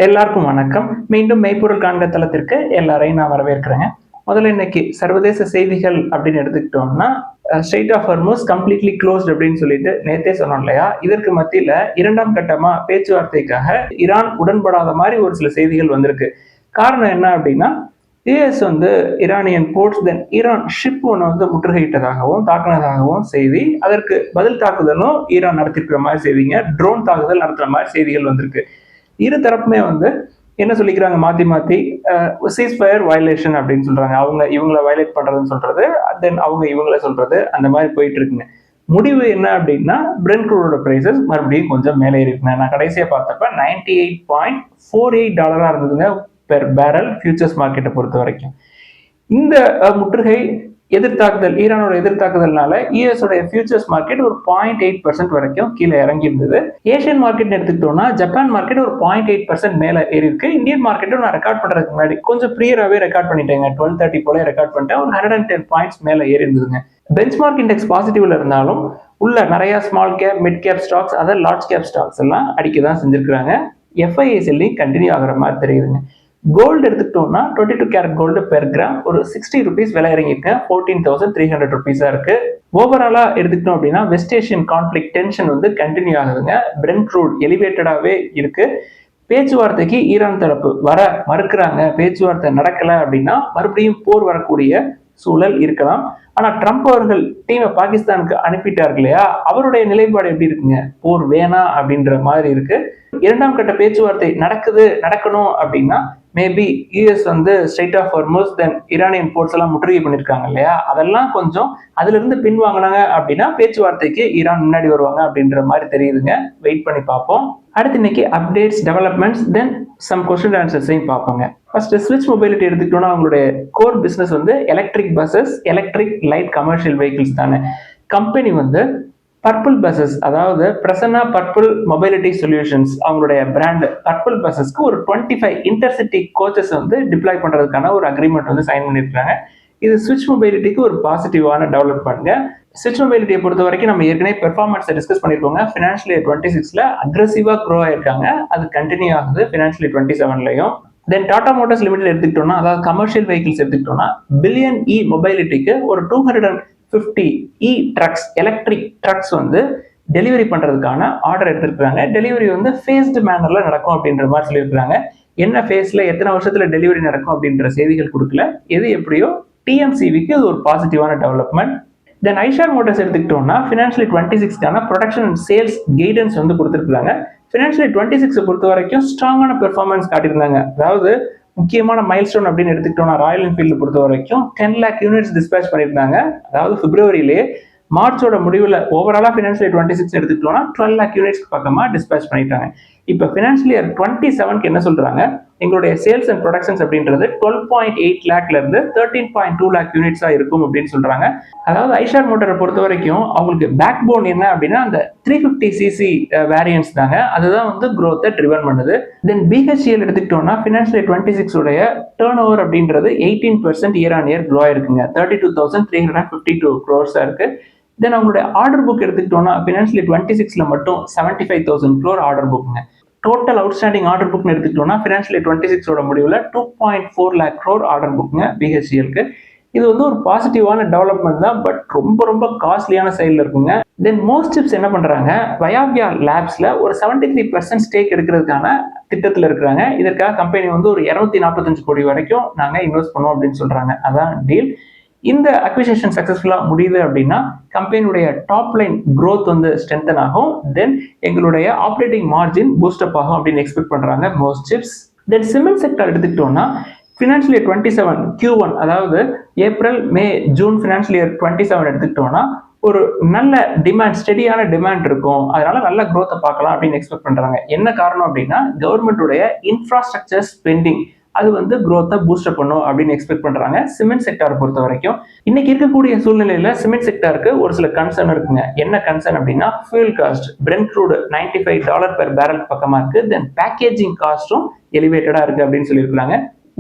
எல்லாருக்கும் வணக்கம். மீண்டும் மெய்ப்பொருள் காண்க தளத்திற்கு எல்லாரையும் நான் வரவேற்கிறேங்க. முதல்ல இன்னைக்கு சர்வதேச செய்திகள் அப்படின்னு எடுத்துக்கிட்டோம்னா, strait of Hormuz completely closed அப்படின்னு சொல்லிட்டு நேத்தே சொன்னோம் இல்லையா? இதற்கு மத்தியில இரண்டாம் கட்டமா பேச்சுவார்த்தைக்காக ஈரான் உடன்படாத மாதிரி ஒரு சில செய்திகள் வந்திருக்கு. காரணம் என்ன அப்படின்னா, யுஎஸ் ஈரானியன் போர்ட்ஸ் தென் ஈரான் ஷிப் ஒன்று முற்றுகையிட்டதாகவும் தாக்குனதாகவும் செய்தி. அதற்கு பதில் தாக்குதலும் ஈரான் நடத்திருக்கிற மாதிரி செய்திங்க. ட்ரோன் தாக்குதல் நடத்துற மாதிரி செய்திகள் வந்திருக்கு. இரு தரப்புமே என்ன சொல்லிக்கிறாங்க, மாத்தி மாத்தி சீஸ்ஃபயர் வயலேஷன் அப்படின்னு சொல்றாங்க. அவங்க இவங்களை வயலேட் பண்றதுன்னு சொல்றது, தென் அவங்க இவங்கள சொல்றது, அந்த மாதிரி போயிட்டு இருக்குங்க. முடிவு என்ன அப்படின்னா, பிரெண்ட் க்ரூடோட பிரைசஸ் மறுபடியும் கொஞ்சம் மேலே இருக்குங்க. நான் கடைசியா பார்த்தப்ப $98.48 இருந்ததுங்க பெர் பேரல் ஃபியூச்சர்ஸ் மார்க்கெட்டை பொறுத்த வரைக்கும். இந்த முற்றுகை எதிர்த்தாக்குதல், ஈரானோட எதிர்த்தாக்குதல்னால யூஎஸ் உடைய ஃபியூச்சர்ஸ் மார்க்கெட் ஒரு 0.8% வரைக்கும் கீழே இறங்கி இருந்தது. ஏஷியன் மார்க்கெட் எடுத்துக்கிட்டோம்னா ஜப்பான் மார்க்கெட் ஒரு 0.8% மேல ஏறி இருக்கு. இந்தியன் மார்க்கெட்டும் நான் ரெக்கார்ட் பண்றதுக்கு முன்னாடி கொஞ்சம் ப்ரியராகவே ரெக்கார்ட் பண்ணிட்டேங்க. 12:30 போல ரெக்கார்ட் பண்ணிட்டேன். ஒரு 110 பாயிண்ட்ஸ் மேல ஏறி இருந்ததுங்க. பெஞ்ச்மார்க் இண்டெக்ஸ் பாசிட்டிவ்ல இருந்தாலும் உள்ள நிறைய small cap, mid cap stocks, other large cap stocks எல்லாம் அடிக்க தான் செஞ்சிருக்காங்க. எஃப்ஐஎஸ்எல்லையும் கண்டினியூ ஆகிற மாதிரி தெரியுதுங்க. கோல்டு எடுத்துக்கிட்டோம்னா 22 கேரட் கோல்டு பெர் கிராம் ஒரு ₹60 விலை இறங்கிருக்கு. 14,300 ருபீஸா இருக்கு. ஓவராலா எடுத்துக்கிட்டோம் அப்படின்னா, west Asian conflict tension continue ஆகுதுங்க. பிரெண்ட் க்ரூட் எலிவேட்டடாவே இருக்கு. பேச்சுவார்த்தைக்கு ஈரான் தரப்பு வர மறுக்கிறாங்க. பேச்சுவார்த்தை நடக்கல அப்படின்னா மறுபடியும் போர் வரக்கூடிய சூழல் இருக்கலாம். ஆனா ட்ரம்ப் அவர்கள் டீமை பாகிஸ்தானுக்கு அனுப்பிட்டார் இல்லையா, அவருடைய நிலைப்பாடு எப்படி இருக்குங்க? போர் வேணாம் அப்படின்ற மாதிரி இருக்கு. இரண்டாம் கட்ட பேச்சுவார்த்தை நடக்கணும் அப்படின்னா maybe US strait of Hormuz then Iranian ports எல்லாம் முற்றுகை பண்ணிருக்காங்க இல்லையா, அதெல்லாம் கொஞ்சம் அதுல இருந்து பின்வாங்கினாங்க அப்படின்னா பேச்சுவார்த்தைக்கு ஈரான் முன்னாடி வருவாங்க அப்படின்ற மாதிரி தெரியுதுங்க. வெயிட் பண்ணி பார்ப்போம். அடுத்து இன்னைக்கு updates, developments, then some question ஆன்சர்ஸையும் பார்ப்போங்க. First ஸ்விட்ச் மொபைலிட்டி எடுத்துக்கிட்டோம்னா, அவங்களுடைய core business electric buses, electric light commercial vehicles தானே. கம்பெனி பர்பிள் பஸ்ஸஸ், அதாவது பிரசன்னா பர்பிள் மொபைலிட்டி சொல்யூஷன்ஸ், அவங்களுடைய பிராண்ட் பர்பிள் பஸ்ஸஸ்க்கு ஒரு 25 இன்டர்சிட்டி கோச்சஸ் டிப்ளாய் பண்றதுக்கான ஒரு அக்ரிமெண்ட் சைன் பண்ணிருக்காங்க. இது ஸ்விட்ச் மொபைலிட்டிக்கு ஒரு பாசிட்டிவான டெவலப்மெண்ட்ங்க. ஸ்விட்ச் மொபைலிட்டியை பொறுத்த வரைக்கும் நம்ம ஏற்கனவே பெர்ஃபார்மன்ஸை டிஸ்கஸ் பண்ணிருக்கோங்க. ஃபினான்ஷியல் இயர் 26ல அக்ரெசிவா க்ரோ ஆயிருக்காங்க. அது கண்டினியூ ஆகுது ஃபினான்ஷியல் இயர் 27லயும். தென் டாடா மோட்டார்ஸ் லிமிடெட் எடுத்துக்கிட்டோம்னா, அதாவது கமர்ஷியல் வெஹிக்கிள்ஸ் எடுத்துக்கிட்டோம்னா, பில்லியன் இ மொபைலிட்டிக்கு ஒரு 250 இ ட்ரக்ஸ், எலக்ட்ரிக் ட்ரக்ஸ் டெலிவரி பண்றதுக்கான ஆர்டர் எடுத்திருக்காங்க. டெலிவரி ஃபேஸ்டு மேனர்ல நடக்கும் அப்படின்ற மாதிரி சொல்லியிருக்காங்க. என்ன ஃபேஸ்ல எத்தனை வருஷத்துல டெலிவரி நடக்கும் அப்படின்ற செய்திகள் கொடுக்கல. எது எப்படியோ டிஎம்சிவிக்கு இது ஒரு பாசிட்டிவான டெவலப்மெண்ட். தென் ஐஷார் மோட்டார்ஸ் எடுத்துக்கிட்டோம்னா, ஃபினான்ஷியல் 26க்கான ப்ரொடக்ஷன் அண்ட் சேல்ஸ் கைடன்ஸ் கொடுத்துருக்காங்க. ஃபினான்ஷியல் 26 பொறுத்த வரைக்கும் ஸ்ட்ராங்கான பெர்ஃபார்மன்ஸ் காட்டியிருந்தாங்க. அதாவது முக்கியமான மைல்ஸ்டோன் அப்படின்னு எடுத்துக்கிட்டோம்னா, ராயல் என்ஃபீல்டு பொறுத்த வரைக்கும் 10 lakh யூனிட்ஸ் டிஸ்பேச் பண்ணியிருந்தாங்க. அதாவது பிப்ரவரியிலேயே. மார்ச்சோட முடிவில் ஓவராலா ஃபினான்ஷியல் 26 எடுத்துக்கிட்டோம்னா 12 lakh யூனிட்ஸ்க்கு பக்கமா டிஸ்பேச் பண்ணிட்டாங்க. இப்போ ஃபினான்ஷியல் இயர் 27க்கு என்ன சொல்றாங்க, எங்களுடைய சேல்ஸ் அண்ட் ப்ரொடக்ஷன்ஸ் அப்படின்றது 12.8 லேக்ல இருந்து 13.2 lakh யூனிட்ஸா இருக்கும் அப்படின்னு சொல்றாங்க. அதாவது ஐஷார் மோட்டாரை பொறுத்த வரைக்கும் அவங்களுக்கு பேக் போன் என்ன அப்படின்னா அந்த 350cc வேரியன்ஸ் தாங்க. அதுதான் growth-ஐ ட்ரிவன் பண்ணுது. தென் பிஹெச்இஎல் எடுத்துக்கிட்டோம்னா, ஃபினான்ஷியல் இயர் 26 உடைய டர்ன் ஓவர் அப்படின்றது 18% இயர் ஆன் இயர் க்ரோ ஆயிருக்குங்க. 32,352 crores இருக்கு. தென் அவங்களுடைய ஆர்டர் புக் எடுத்துக்கிட்டோம்னா, ஃபினான்ஷியல் இயர் 26ல மட்டும் 75,000 crore ஆர்டர் புக்குங்க. டோட்டல் அவுட்ஸ்டாண்டிங் ஆர்டர் புக் எடுத்துக்கிட்டோம்னா, ஃபினான்ஷியல் இயர் 26ஓட முடிவில் 2.4 lakh crore ஆர்டர் புக்குங்க பிஹெச்இஎல்க்கு. இது ஒரு பாசிட்டிவான டெவலப்மெண்ட் தான், பட் ரொம்ப ரொம்ப காஸ்ட்லியான சைடில் இருக்குங்க. தென் மோஸ்ட் சிப்ஸ் என்ன பண்றாங்க, வயாவியா லேப்ஸ்ல ஒரு 73% ஸ்டேக் எடுக்கிறதுக்கான திட்டத்தில் இருக்கிறாங்க. இதற்காக கம்பெனி ஒரு 245 கோடி வரைக்கும் நாங்க இன்வெஸ்ட் பண்ணுவோம் அப்படின்னு சொல்றாங்க. அதான் டீல். இந்த அக்விசிஷன் சக்சஸ்ஃபுல்லா முடியுது அப்படின்னா கம்பெனியுடைய டாப் லைன் growth ஸ்ட்ரென்தன் ஆகும். தென் எங்களுடைய ஆப்ரேட்டிங் மார்ஜின் பூஸ்டப் ஆகும் அப்படின்னு எக்ஸ்பெக்ட் பண்றாங்க மோஸ்ட் சிப்ஸ். தென் சிமெண்ட் செக்டர் எடுத்துக்கிட்டோம்னா, ஃபினான்ஷியல் இயர் 27 Q1, அதாவது ஏப்ரல், மே, ஜூன் ஃபினான்ஷியல் இயர் 27 எடுத்துக்கிட்டோம்னா ஒரு நல்ல டிமாண்ட், ஸ்டெடியான டிமாண்ட் இருக்கும். அதனால நல்ல growth பார்க்கலாம் அப்படின்னு எக்ஸ்பெக்ட் பண்றாங்க. என்ன காரணம் அப்படின்னா, கவர்மெண்ட்டுடைய இன்ஃப்ராஸ்ட்ரக்சர் ஸ்பெண்டிங் அது growth-ஐ பூஸ்டப் பண்ணும் அப்படின்னு எக்ஸ்பெக்ட் பண்றாங்க. சிமெண்ட் செக்டாரை பொறுத்த வரைக்கும் இன்னைக்கு இருக்கக்கூடிய சூழ்நிலையில சிமெண்ட் செக்டாருக்கு ஒரு சில கன்சர்ன் இருக்குங்க. என்ன கன்சர்ன் அப்படின்னா, fuel cost, Brent crude $95 per barrel பக்கமா இருக்கு. தென் பேக்கேஜிங் காஸ்டும் எலிவேட்டடா இருக்கு அப்படின்னு சொல்லியிருக்காங்க.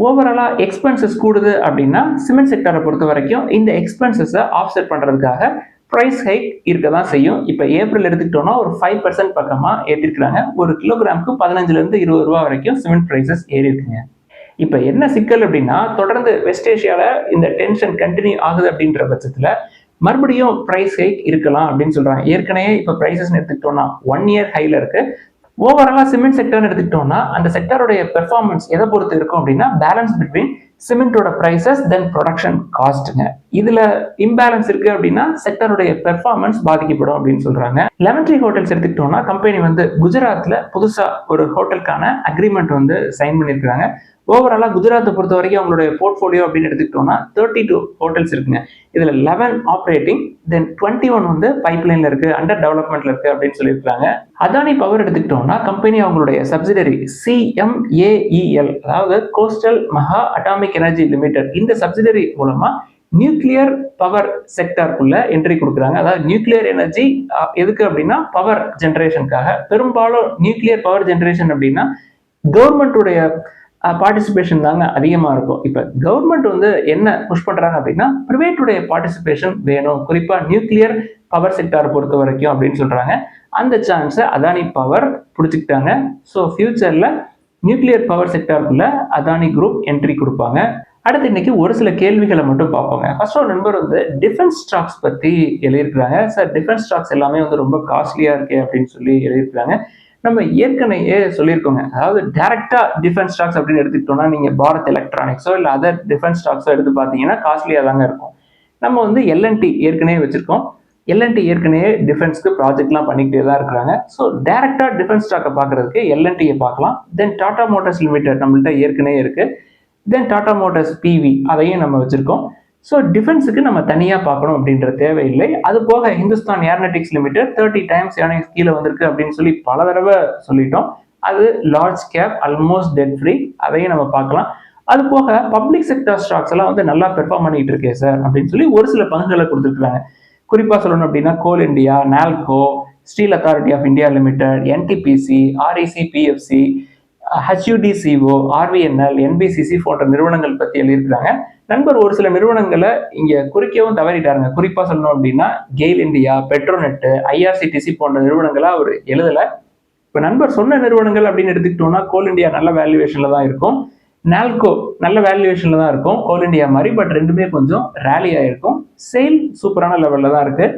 ஓவராலா எக்ஸ்பென்சஸ் கூடுது அப்படின்னா சிமெண்ட் செக்டாரை பொறுத்த வரைக்கும் இந்த எக்ஸ்பென்சஸை ஆஃப்செட் பண்றதுக்காக ப்ரைஸ் ஹைக் இருக்க தான் செய்யும். இப்போ ஏப்ரல் எடுத்துக்கிட்டோம்னா ஒரு 5% பக்கமாக ஏற்றிருக்கிறாங்க. ஒரு கிலோகிராமுக்கு 15 to 20 ரூபா வரைக்கும் சிமெண்ட் ப்ரைஸஸ் ஏறி இருக்குங்க. இப்போ என்ன சிக்கல் அப்படின்னா, தொடர்ந்து வெஸ்ட் ஏஷியாவில் இந்த டென்ஷன் கண்டினியூ ஆகுது அப்படின்ற பட்சத்தில் மறுபடியும் ப்ரைஸ் ஹைக் இருக்கலாம் அப்படின்னு சொல்றாங்க. ஏற்கனவே இப்போ ப்ரைஸஸ் எடுத்துக்கிட்டோம்னா 1 year ஹைல இருக்கு. ஓவராலா சிமெண்ட் செக்டர்னு எடுத்துக்கிட்டோம்னா அந்த செக்டருடைய பெர்ஃபார்மன்ஸ் எதை பொறுத்து இருக்கும் அப்படின்னா, பேலன்ஸ் பிட்வீன் சிமெண்டோட பிரைசஸ் தென் ப்ரொடக்ஷன் காஸ்ட்டுங்க. இதுல இம்பேலன்ஸ் இருக்கு அப்படின்னா செக்டருடைய பெர்ஃபார்மன்ஸ் பாதிக்கப்படும் அப்படின்னு சொல்றாங்க. லெமன் ட்ரீ ஹோட்டல்ஸ் எடுத்துக்கிட்டோம்னா கம்பெனி வந்து குஜராத்ல புதுசா ஒரு ஹோட்டலுக்கான அக்ரிமெண்ட் வந்து சைன் பண்ணியிருக்காங்க. ஓவராலா குஜராத்தை பொறுத்த வரைக்கும் அவங்களுடைய போர்ட்ஃபோலியோ அப்படின்னு எடுத்துக்கிட்டோம்னா 32 ஹோட்டல்ஸ் இருக்குங்க. இதுல 11 ஆப்ரேட்டிங், தென் 21 வந்து பைப்லைன்ல இருக்கு, அண்டர் டெவலப்மெண்ட்ல இருக்கு அப்படின்னு சொல்லியிருக்காங்க. அதானி பவர் எடுத்துக்கிட்டோம்னா கம்பெனி அவங்களுடைய சப்சிடரி CMAEL, அதாவது கோஸ்டல் மகா அட்டாமிக் எனர்ஜி லிமிடெட், இந்த சப்சிடரி மூலமா நியூக்ளியர் பவர் செக்டருக்குள்ள என்ட்ரி கொடுக்குறாங்க. அதாவது நியூக்ளியர் எனர்ஜி எதுக்கு அப்படின்னா பவர் ஜென்ரேஷனுக்காக. பெரும்பாலும் நியூக்ளியர் பவர் ஜென்ரேஷன் அப்படின்னா கவர்மெண்ட்டுடைய பார்ட்டிசிபேஷன் தாங்க அதிகமாக இருக்கும். இப்போ கவர்மெண்ட் வந்து என்ன புஷ் பண்ணுறாங்க அப்படின்னா பிரைவேட்டுடைய பார்ட்டிசிபேஷன் வேணும், குறிப்பாக நியூக்ளியர் பவர் செக்டாரை பொறுத்த வரைக்கும் அப்படின்னு சொல்கிறாங்க. அந்த சான்ஸை அதானி பவர் பிடிச்சிக்கிட்டாங்க. ஸோ ஃபியூச்சரில் நியூக்ளியர் பவர் செக்டாருக்குள்ள அதானி குரூப் என்ட்ரி கொடுப்பாங்க. அடுத்து இன்னைக்கு ஒரு சில கேள்விகளை மட்டும் பார்ப்போங்க. ஃபர்ஸ்ட் ஒரு நண்பர் வந்து டிஃபென்ஸ் ஸ்டாக்ஸ் பற்றி எழுதியிருக்கிறாங்க. சார் டிஃபென்ஸ் ஸ்டாக்ஸ் எல்லாமே வந்து ரொம்ப காஸ்ட்லியாக இருக்கே அப்படின்னு சொல்லி எழுதியிருக்கிறாங்க. நம்ம ஏற்கனவே சொல்லியிருக்கோங்க, அதாவது டைரக்டா டிஃபென்ஸ் ஸ்டாக்ஸ் அப்படின்னு எடுத்துக்கிட்டோம்னா நீங்க பாரத் எலக்ட்ரானிக்ஸோ இல்லை அதர் டிஃபென்ஸ் ஸ்டாக்ஸோ எடுத்து பார்த்தீங்கன்னா காஸ்ட்லியாக தாங்க இருக்கும். நம்ம வந்து L&T ஏற்கனவே வச்சிருக்கோம். L&T ஏற்கனவே டிஃபென்ஸ்க்கு ப்ராஜெக்ட்லாம் பண்ணிக்கிட்டே தான் இருக்கிறாங்க. ஸோ டைரக்டா டிஃபென்ஸ் ஸ்டாக்கை பார்க்கறதுக்கு L&T பார்க்கலாம். தென் டாடா மோட்டார்ஸ் லிமிடெட் நம்மள்ட்ட ஏற்கனவே இருக்கு. தென் டாடா மோட்டார்ஸ் PV அதையும் நம்ம வச்சிருக்கோம். ஸோ டிஃபென்ஸுக்கு நம்ம தனியாக பார்க்கணும் அப்படின்ற தேவையில்லை. அது போக Hindustan aeronautics limited 30 times earnings கீழே வந்திருக்கு அப்படின்னு சொல்லி பல தடவை சொல்லிட்டோம். அது large cap, almost dead free, அதையும் நம்ம பார்க்கலாம். அது போக பப்ளிக் செக்டர் ஸ்டாக்ஸ் எல்லாம் வந்து நல்லா பெர்ஃபார்ம் பண்ணிட்டு இருக்கே சார் அப்படின்னு சொல்லி ஒரு சில பங்குகளை கொடுத்துருக்காங்க. குறிப்பாக சொல்லணும் அப்படின்னா coal India, Nalco, steel authority of India limited, NTPC, REC PFC, HUDCO, RVNL, NBCC போன்ற நிறுவனங்கள் பற்றி எழுதியிருக்கிறாங்க. நண்பர் ஒரு சில நிறுவனங்களை இங்க குறிக்கவும் தவறிட்டாருங்க. குறிப்பா சொல்லணும் அப்படின்னா கெயில் இந்தியா, பெட்ரோநெட், IRCTC போன்ற நிறுவனங்களை அவர் எழுதல. இப்ப நண்பர் சொன்ன நிறுவனங்கள் அப்படின்னு எடுத்துக்கிட்டோம்னா கோல் இந்தியா நல்ல வேல்யூவேஷன்ல தான் இருக்கும், நால்கோ நல்ல வேல்யூவேஷன்ல தான் இருக்கும் கோல் இந்தியா மாதிரி. பட் ரெண்டுமே கொஞ்சம் ரேலி ஆயிருக்கும். சேல் சூப்பரான லெவல்ல தான் இருக்கு.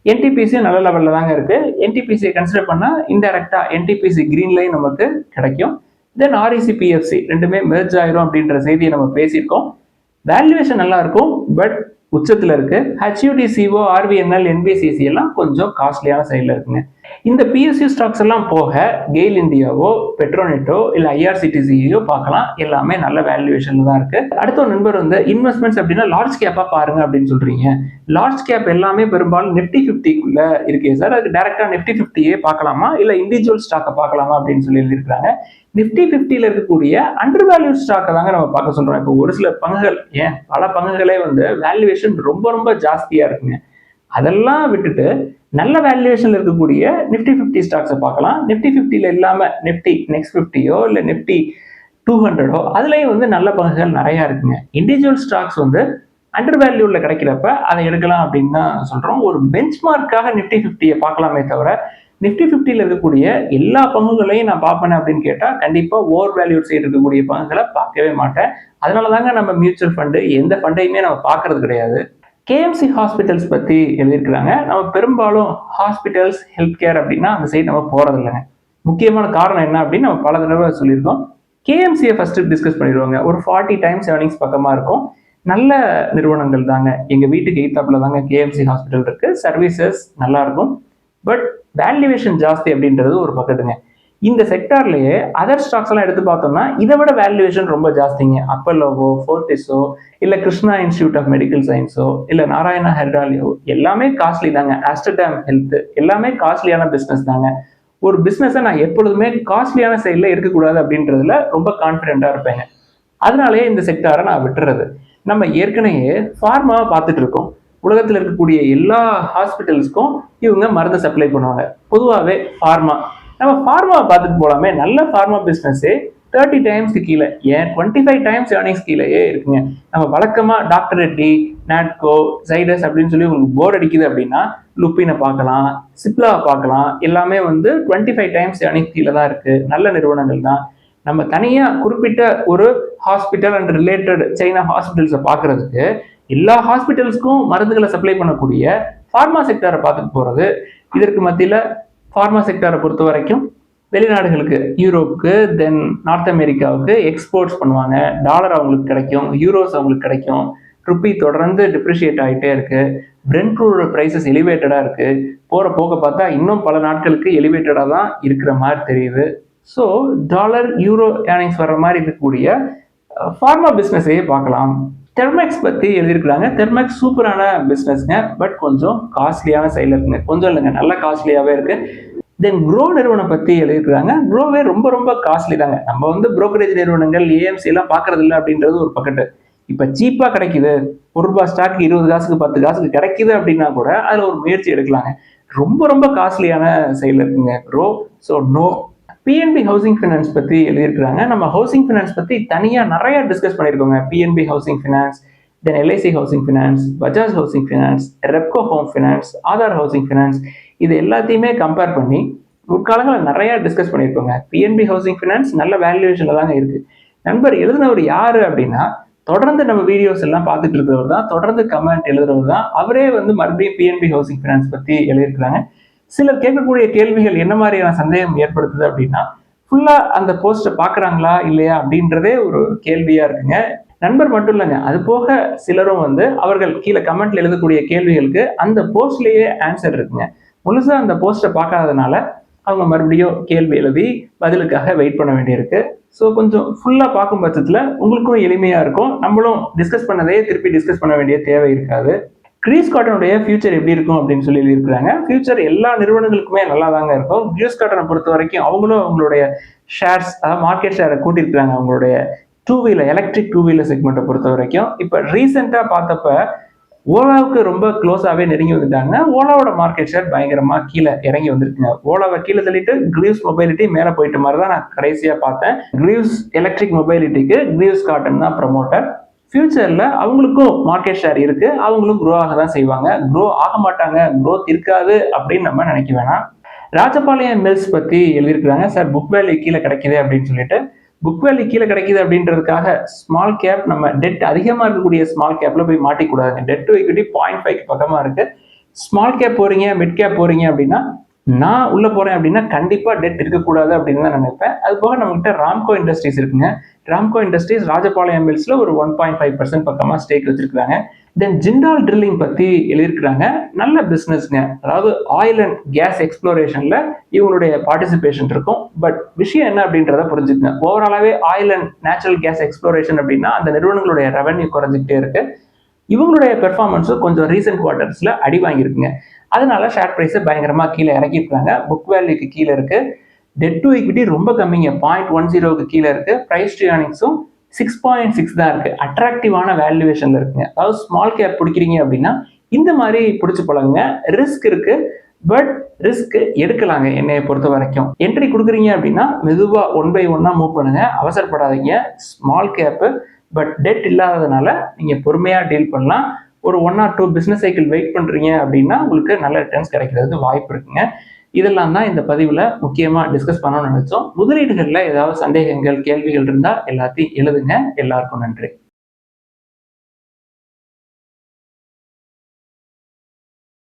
NTPC நல்ல லெவல்ல தாங்க இருக்கு. NTPC கன்சிடர் பண்ணா இன்டைரக்டா NTPC கிரீன் லைன் நமக்கு கிடைக்கும். தென் REC PFC ரெண்டுமே மெர்ஜ் ஆயிரும் அப்படின்ற செய்தியை நம்ம பேசியிருக்கோம். வேல்யூவேஷன் நல்லா இருக்கும், பட் உச்சத்தில் இருக்கு. HUDCO, RVNL, NBCC எல்லாம் கொஞ்சம் காஸ்ட்லியான சைடில் இருக்குங்க. இந்த PSU ஸ்டாக்ஸ் எல்லாம் போக கெயில் இந்தியாவோ, பெட்ரோநெட்டோ இல்லை IRCTCயோ பார்க்கலாம். எல்லாமே நல்ல வேல்யூவேஷன்ல தான் இருக்கு. அடுத்த ஒரு நண்பர் வந்து இன்வெஸ்ட்மெண்ட்ஸ் அப்படின்னா லார்ஜ் கேப்பா பாருங்க அப்படின்னு சொல்றீங்க. லார்ஜ் கேப் எல்லாமே பெரும்பாலும் Nifty 50க்குள்ள இருக்கே சார், அதுக்கு டைரக்டா Nifty 50யே பார்க்கலாமா இல்லை இண்டிவிஜுவல் ஸ்டாக்கை பார்க்கலாமா அப்படின்னு சொல்லி எழுதியிருக்காங்க. Nifty 50ல இருக்கக்கூடிய அண்டர் வேல்யூ ஸ்டாக்கை தாங்க நம்ம பார்க்க சொல்றோம். இப்போ ஒரு சில பங்குகள், ஏன் பல பங்குகளே வந்து வேல்யூவேஷன் ரொம்ப ரொம்ப ஜாஸ்தியா இருக்குங்க. அதெல்லாம் விட்டுட்டு நல்ல வேல்யூவேஷன்ல இருக்கக்கூடிய Nifty 50 ஸ்டாக்ஸை பார்க்கலாம். Nifty 50ல இல்லாம Nifty Next 50யோ இல்லை Nifty 200ஓ அதுலயும் வந்து நல்ல பங்குகள் நிறைய இருக்குங்க. இண்டிவிஜுவல் ஸ்டாக்ஸ் வந்து அண்டர் வேல்யூல கிடைக்கிறப்ப அதை எடுக்கலாம் அப்படின்னு தான் சொல்றோம். ஒரு பெஞ்ச் மார்க்காக Nifty 50யை பார்க்கலாமே தவிர Nifty 50ல இருக்கக்கூடிய எல்லா பங்குகளையும் நான் பார்ப்பேன் அப்படின்னு கேட்டா கண்டிப்பா ஓவர் வேல்யூ சைடு இருக்கக்கூடிய பங்குகளை பார்க்கவே மாட்டேன். அதனாலதாங்க நம்ம மியூச்சுவல் ஃபண்டு எந்த ஃபண்டையுமே நம்ம பார்க்கறது கிடையாது. KMC ஹாஸ்பிட்டல்ஸ் பத்தி எழுதியிருக்கிறாங்க. நம்ம பெரும்பாலும் ஹாஸ்பிட்டல்ஸ், ஹெல்த் கேர் அப்படின்னா அந்த சைடு நம்ம போறது இல்லைங்க. முக்கியமான காரணம் என்ன அப்படின்னு நம்ம பல தடவை சொல்லியிருக்கோம். KMCயை ஃபர்ஸ்ட் டிஸ்கஸ் பண்ணிடுவாங்க. ஒரு 40 times ஏர்னிங்ஸ் பக்கமா இருக்கும். நல்ல நிறுவனங்கள் தாங்க. எங்க வீட்டுக்கு எய்த்தாப்புல தாங்க KMC ஹாஸ்பிட்டல் இருக்கு. சர்வீசஸ் நல்லா இருக்கும், பட் வேல்யூவேஷன் ஜாஸ்தி அப்படின்றது ஒரு பக்கத்துங்க. இந்த செக்டார்லயே அதர் ஸ்டாக்ஸ் எல்லாம் எடுத்து பார்த்தோம்னா இதை விட வேல்யூவேஷன் ரொம்ப ஜாஸ்திங்க. அப்பல்லோவோ, ஃபோர்டிஸோ, இல்ல கிருஷ்ணா இன்ஸ்டிடியூட் ஆஃப் மெடிக்கல் சயின்ஸோ, இல்ல நாராயணா ஹெர்டாலியோ எல்லாமே காஸ்ட்லி தாங்க. ஆஸ்டர்டாம் ஹெல்த் எல்லாமே காஸ்ட்லியான பிசினஸ் தாங்க. ஒரு பிசினஸை நான் எப்பொழுதுமே காஸ்ட்லியான சைட்ல இருக்கக்கூடாது அப்படின்றதுல ரொம்ப கான்பிடென்டா இருப்பேங்க. அதனாலேயே இந்த செக்டாரை நான் விட்டுறது. நம்ம ஏற்கனவே ஃபார்மாவை பார்த்துட்டு இருக்கோம். உலகத்தில் இருக்கக்கூடிய எல்லா ஹாஸ்பிட்டல்ஸ்க்கும் இவங்க மருந்து சப்ளை பண்ணுவாங்க. பொதுவாகவே ஃபார்மா, நம்ம ஃபார்மாவை பார்த்துட்டு போலாமே. நல்ல ஃபார்மா பிஸ்னஸே 30 times கீழே, ஏன் 25 times ஏர்னிங்ஸ் கீழேயே இருக்குங்க. நம்ம வழக்கமாக டாக்டர் ரெட்டி, நாட்கோ, சைடஸ் அப்படின்னு சொல்லி உங்களுக்கு போர் அடிக்குது அப்படின்னா லுப்பினை பார்க்கலாம், சிப்லாவை பார்க்கலாம். எல்லாமே வந்து 25 டைம்ஸ் ஏர்னிங் கீழே தான் இருக்கு. நல்ல நிறுவனங்கள் தான். நம்ம தனியாக குறிப்பிட்ட ஒரு ஹாஸ்பிட்டல் அண்ட் ரிலேட்டட் சைனா ஹாஸ்பிட்டல்ஸை பார்க்கறதுக்கு எல்லா ஹாஸ்பிட்டல்ஸ்க்கும் மருந்துகளை சப்ளை பண்ணக்கூடிய ஃபார்மா செக்டாரை பார்த்துட்டு போகிறது. இதற்கு மத்தியில் ஃபார்மா செக்டாரை பொறுத்த வரைக்கும் வெளிநாடுகளுக்கு, யூரோப்புக்கு, தென் நார்த் அமெரிக்காவுக்கு எக்ஸ்போர்ட்ஸ் பண்ணுவாங்க. டாலர் அவங்களுக்கு கிடைக்கும், யூரோஸ் அவங்களுக்கு கிடைக்கும். ருப்பி தொடர்ந்து டிப்ரிஷியேட் ஆகிட்டே இருக்கு. பிரெண்ட் க்ரூடோட ப்ரைஸஸ் எலிவேட்டடாக இருக்கு. போகிற போக்க பார்த்தா இன்னும் பல நாட்களுக்கு எலிவேட்டடாக தான் இருக்கிற மாதிரி தெரியுது. ஸோ டாலர் யூரோ ஏர்னிங்ஸ் வர்ற மாதிரி இருக்கக்கூடிய ஃபார்மா பிஸ்னஸையே பார்க்கலாம். தெர்மெக்ஸ் பற்றி எழுதியிருக்கிறாங்க. தெர்மெக்ஸ் சூப்பரான பிஸ்னஸ்ங்க, பட் கொஞ்சம் காஸ்ட்லியான சைடில் இருக்குங்க. கொஞ்சம் இல்லைங்க, நல்ல காஸ்ட்லியாகவே இருக்கு. தென் க்ரோ நிறுவனம் பற்றி எழுதியிருக்கிறாங்க. க்ரோவே ரொம்ப ரொம்ப காஸ்ட்லி தாங்க. நம்ம வந்து புரோக்கரேஜ் நிறுவனங்கள் ஏஎம்சி எல்லாம் பார்க்கறது இல்லை அப்படின்றது ஒரு பக்கெட்டு. இப்போ சீப்பாக கிடைக்குது, ₹1 ஸ்டாக் 20 காசுக்கு 10 காசுக்கு கிடைக்குது அப்படின்னா கூட அதில் ஒரு முயற்சி எடுக்கலாங்க. ரொம்ப ரொம்ப காஸ்ட்லியான சைடில் இருக்குங்க grow. So no. PNB housing finance பற்றி எழுதியிருக்கிறாங்க. நம்ம ஹவுசிங் ஃபினான்ஸ் பற்றி தனியாக நிறைய டிஸ்கஸ் பண்ணியிருக்கோங்க. PNB housing finance, then LIC housing finance, Bajaj housing finance, Repco home finance, Aadhaar housing finance, இது எல்லாத்தையுமே கம்பேர் பண்ணி முற்காலங்களில் நிறைய டிஸ்கஸ் பண்ணியிருக்கோங்க. பிஎன்பி ஹவுசிங் ஃபினான்ஸ் நல்ல வேல்யூவேஷனில் தாங்க இருக்கு. நண்பர் எழுதினவர் யாரு அப்படின்னா, தொடர்ந்து நம்ம வீடியோஸ் எல்லாம் பார்த்துட்டு இருக்கிறவர் தான், தொடர்ந்து கமெண்ட் எழுதுறவர் தான். அவரே வந்து மறுபடியும் பிஎன்பி ஹவுசிங் ஃபினான்ஸ் பற்றி எழுதியிருக்கிறாங்க. சிலர் கேட்கக்கூடிய கேள்விகள் என்ன மாதிரியான சந்தேகம் ஏற்படுத்துது அப்படின்னா, ஃபுல்லா அந்த போஸ்ட்டை பார்க்குறாங்களா இல்லையா அப்படின்றதே ஒரு கேள்வியா இருக்குங்க. நண்பர் மட்டும் இல்லைங்க, அது போக சிலரும் வந்து அவர்கள் கீழே கமெண்ட்ல எழுதக்கூடிய கேள்விகளுக்கு அந்த போஸ்ட்லேயே ஆன்சர் இருக்குங்க. முழுசா அந்த போஸ்ட்டை பார்க்காதனால அவங்க மறுபடியும் கேள்வி எழுதி பதிலுக்காக வெயிட் பண்ண வேண்டியிருக்கு. ஸோ கொஞ்சம் ஃபுல்லாக பார்க்கும் பட்சத்தில் உங்களுக்கும் எளிமையாக இருக்கும். நம்மளும் டிஸ்கஸ் பண்ணதே திருப்பி டிஸ்கஸ் பண்ண வேண்டிய தேவை இருக்காது. கிரீஸ் காட்டனுடைய ஃபியூச்சர் எப்படி இருக்கும் அப்படின்னு சொல்லி இருக்கிறாங்க. ஃபியூச்சர் எல்லா நிறுவனங்களுக்குமே நல்லா தாங்க இருக்கும். கிரீஸ் காட்டனை பொறுத்த வரைக்கும் அவங்களும் அவங்களுடைய ஷேர்ஸ், அதாவது மார்க்கெட் ஷேரை கூட்டியிருக்கிறாங்க. அவங்களுடைய எலக்ட்ரிக் டூ வீலர் செக்மெண்ட்டை பொறுத்த வரைக்கும். இப்போ ரீசெண்டாக பார்த்தப்ப ஓலாவுக்கு ரொம்ப க்ளோஸாகவே நெருங்கி வந்துட்டாங்க. ஓலாவோட மார்க்கெட் ஷேர் பயங்கரமாக கீழே இறங்கி வந்துருக்குங்க. ஓலாவை கீழே தள்ளிட்டு கிரீவ்ஸ் மொபைலிட்டி மேலே போயிட்ட மாதிரி தான் நான் கடைசியாக பார்த்தேன். கிரீவ்ஸ் எலக்ட்ரிக் மொபைலிட்டிக்கு கிரீவ்ஸ் காட்டன் தான் ப்ரமோட்டர். ஃபியூச்சரில் அவங்களுக்கும் மார்க்கெட் ஷேர் இருக்கு, அவங்களும் க்ரோ ஆக தான் செய்வாங்க. க்ரோ ஆக மாட்டாங்க, க்ரோத் இருக்காது அப்படின்னு நம்ம நினைக்க வேணாம். ராஜபாளையம் மில்ஸ் பற்றி எழுதியிருக்கிறாங்க. சார் புக் வேல்யூ கீழே கிடைக்குது அப்படின்னு சொல்லிட்டு. புக் வேல்யூ கீழே கிடைக்குது அப்படின்றதுக்காக ஸ்மால் கேப், நம்ம டெட் அதிகமாக இருக்கக்கூடிய ஸ்மால் கேப்ல போய் மாட்டிக்கூடாதுங்க. டெட் டு ஈக்விட்டி 0.5 பக்கமாக இருக்கு. ஸ்மால் கேப் போறீங்க, மிட் கேப் போறீங்க அப்படின்னா, நான் உள்ள போறேன் அப்படின்னா கண்டிப்பா டெட் இருக்கக்கூடாது அப்படின்னு தான் நினைப்பேன். அது போக நம்மகிட்ட ராம்கோ இண்டஸ்ட்ரீஸ் இருக்குங்க. ராம்கோ இண்டஸ்ட்ரீஸ் ராஜபாளையம் மில்ஸ்ல ஒரு 1.5% பக்கமா ஸ்டேக் வச்சிருக்காங்க. தென் ஜிண்டால் ட்ரில்லிங் பத்தி எழுதியிருக்கிறாங்க. நல்ல பிசினஸ்ங்க. அதாவது ஆயில் அண்ட் கேஸ் எக்ஸ்ப்ளோரேஷன்ல இவங்களுடைய பார்ட்டிசிபேஷன் இருக்கும். பட் விஷயம் என்ன அப்படின்றத புரிஞ்சுக்கங்க. ஓவராலாவே oil and natural gas exploration அப்படின்னா அந்த நிறுவனங்களுடைய ரெவன்யூ குறைஞ்சிக்கிட்டே இருக்கு. இவங்களுடைய பெர்ஃபார்மன்ஸும் கொஞ்சம் ரீசெண்ட் குவார்டர்ஸ்ல அடி வாங்கியிருக்குங்க. அதனால ஷேர் பிரைஸை பயங்கரமா கீழே இறக்கிருக்காங்க. புக் வேல்யூக்கு கீழே இருக்கு. டெட் டு ஈக்விட்டி ரொம்ப கம்மிங்க, 0.10க்கு கீழே இருக்கு. பிரைஸ் டு ஏர்னிங்ஸும் 6.6 தான் இருக்கு. அட்ராக்டிவான வேல்யூவேஷன்ல இருக்குங்க. அதாவது ஸ்மால் கேப் பிடிக்கிறீங்க அப்படின்னா இந்த மாதிரி பிடிச்சு பழகுங்க. ரிஸ்க் இருக்கு, பட் ரிஸ்க் எடுக்கலாங்க. என்னைய பொறுத்த வரைக்கும் என்ட்ரி கொடுக்குறீங்க அப்படின்னா மெதுவா 1 by 1 மூவ் பண்ணுங்க, அவசரப்படாதீங்க. ஸ்மால் கேப்பு, பட் டெட் இல்லாததுனால நீங்க பொறுமையா டீல் பண்ணலாம். ஒரு 1 or 2 பிசினஸ் சைக்கிள் வெயிட் பண்றீங்க அப்படின்னா உங்களுக்கு நல்ல ரிட்டர்ன்ஸ் கிடைக்கிறது வாய்ப்பு இருக்குங்க. இதெல்லாம் தான் இந்த பதிவில் முக்கியமாக டிஸ்கஸ் பண்ணணும்னு நினைச்சோம். முதலீடுகளில் ஏதாவது சந்தேகங்கள், கேள்விகள் இருந்தால் எல்லாத்தையும் எழுதுங்க. எல்லாருக்கும் நன்றி.